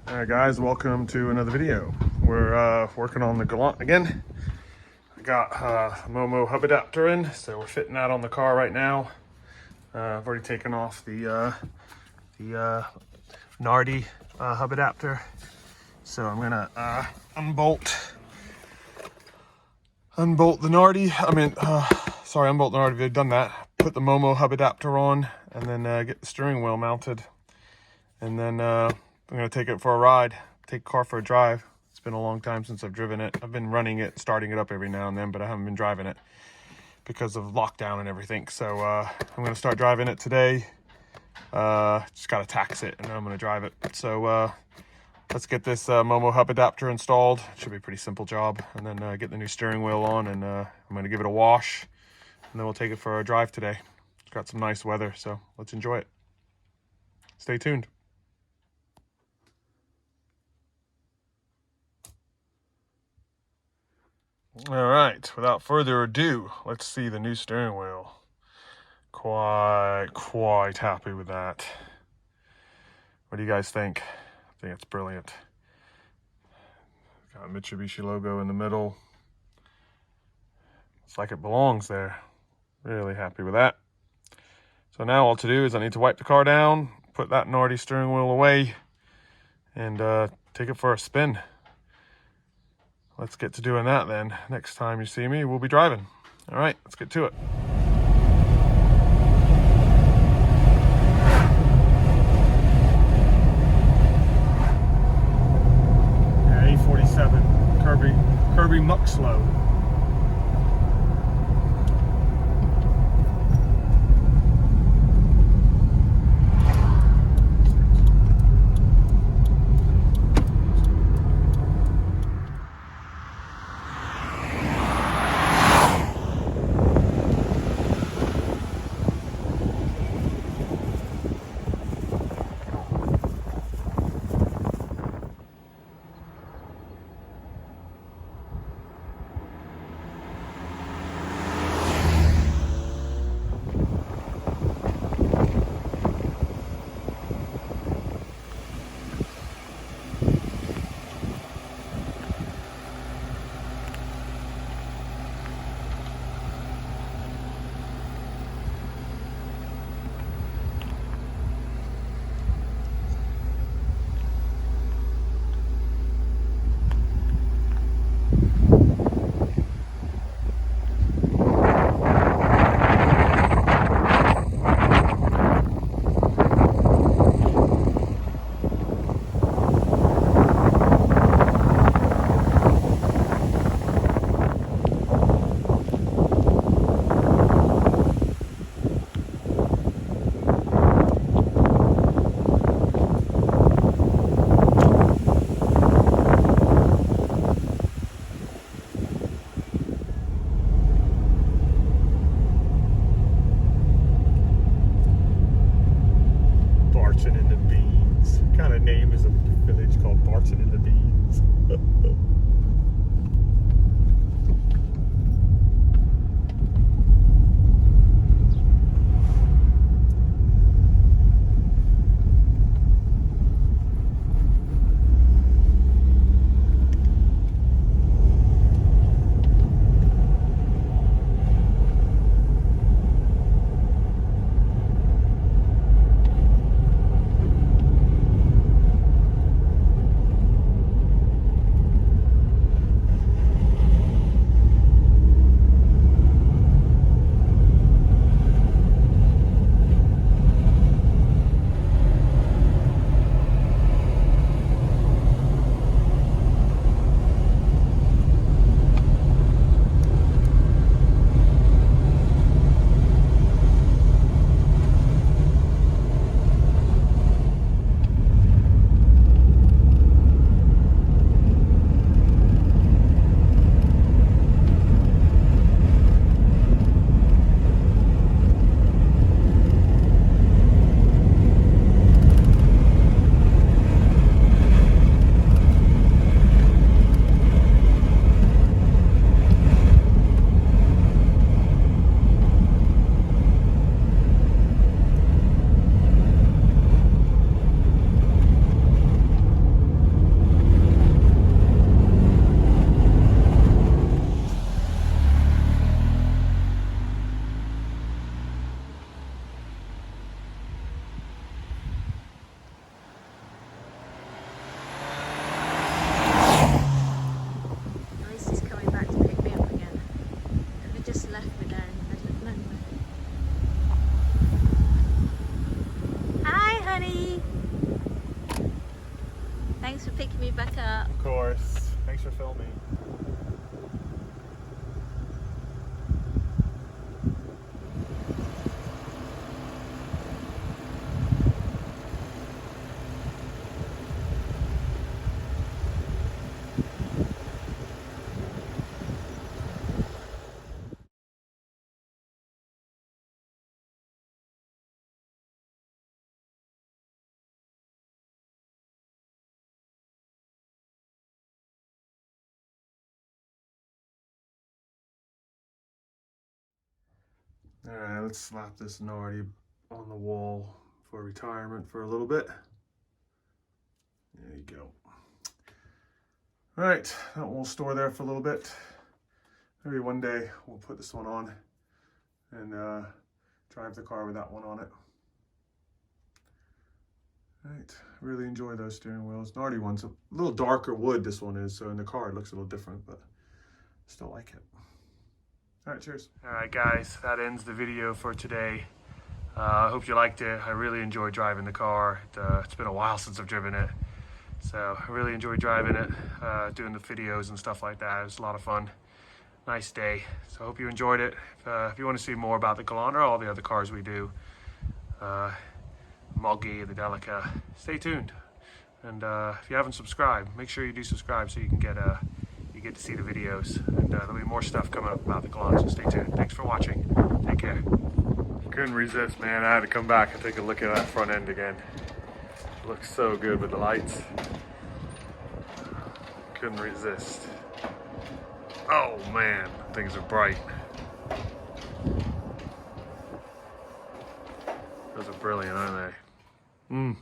Alright guys, welcome to another video. We're working on the Galant again. I got a Momo hub adapter in, so we're fitting that on the car right now. I've already taken off the Nardi hub adapter. So I'm gonna unbolt the Nardi. Unbolt the Nardi. I've done that. Put the Momo hub adapter on, and then get the steering wheel mounted. And then I'm gonna take it for a ride. Take the car for a drive. It's been a long time since I've driven it. I've been running it, starting it up every now and then, but I haven't been driving it because of lockdown and everything. So I'm gonna start driving it today. Just gotta tax it, and then I'm gonna drive it. So let's get this Momo hub adapter installed. It should be a pretty simple job. And then get the new steering wheel on, and I'm gonna give it a wash, and then we'll take it for a drive today. It's got some nice weather, so let's enjoy it. Stay tuned. All right, without further ado, let's see the new steering wheel. Quite happy with that. What do you guys think? I think it's brilliant. Got a Mitsubishi logo in the middle. It's like it belongs there. Really happy with that. So now all to do is I need to wipe the car down, put that Nardi steering wheel away, and take it for a spin. Let's get to doing that then. Next time you see me, we'll be driving. All right, let's get to it. Yeah, A47, Kirby Muck Slow. In the Beans. What kind of name is a village called Barton in the Beans? Thanks for picking me back up. Of course. Thanks for filming. All right, let's slap this Nardi on the wall for retirement for a little bit. There you go. All right, that one will store there for a little bit. Maybe one day we'll put this one on and drive the car with that one on it. All right, really enjoy those steering wheels. Nardi one's a little darker wood, this one is, so in the car it looks a little different, but still like it. All right, cheers. All right, guys, that ends the video for today. I hope you liked it. I really enjoyed driving the car. It's been a while since I've driven it, so I really enjoyed driving it, doing the videos and stuff like that. It was a lot of fun. Nice day. So I hope you enjoyed it. If you want to see more about the Galant or all the other cars we do, Moggy, the Delica, stay tuned. And if you haven't subscribed, make sure you do subscribe so you can get to see the videos, and there'll be more stuff coming up about the Galant, so stay tuned. Thanks for watching. Take care. Couldn't resist, man. I had to come back and take a look at that front end again. It looks so good with the lights. Couldn't resist. Oh man, things are bright. Those are brilliant, aren't they?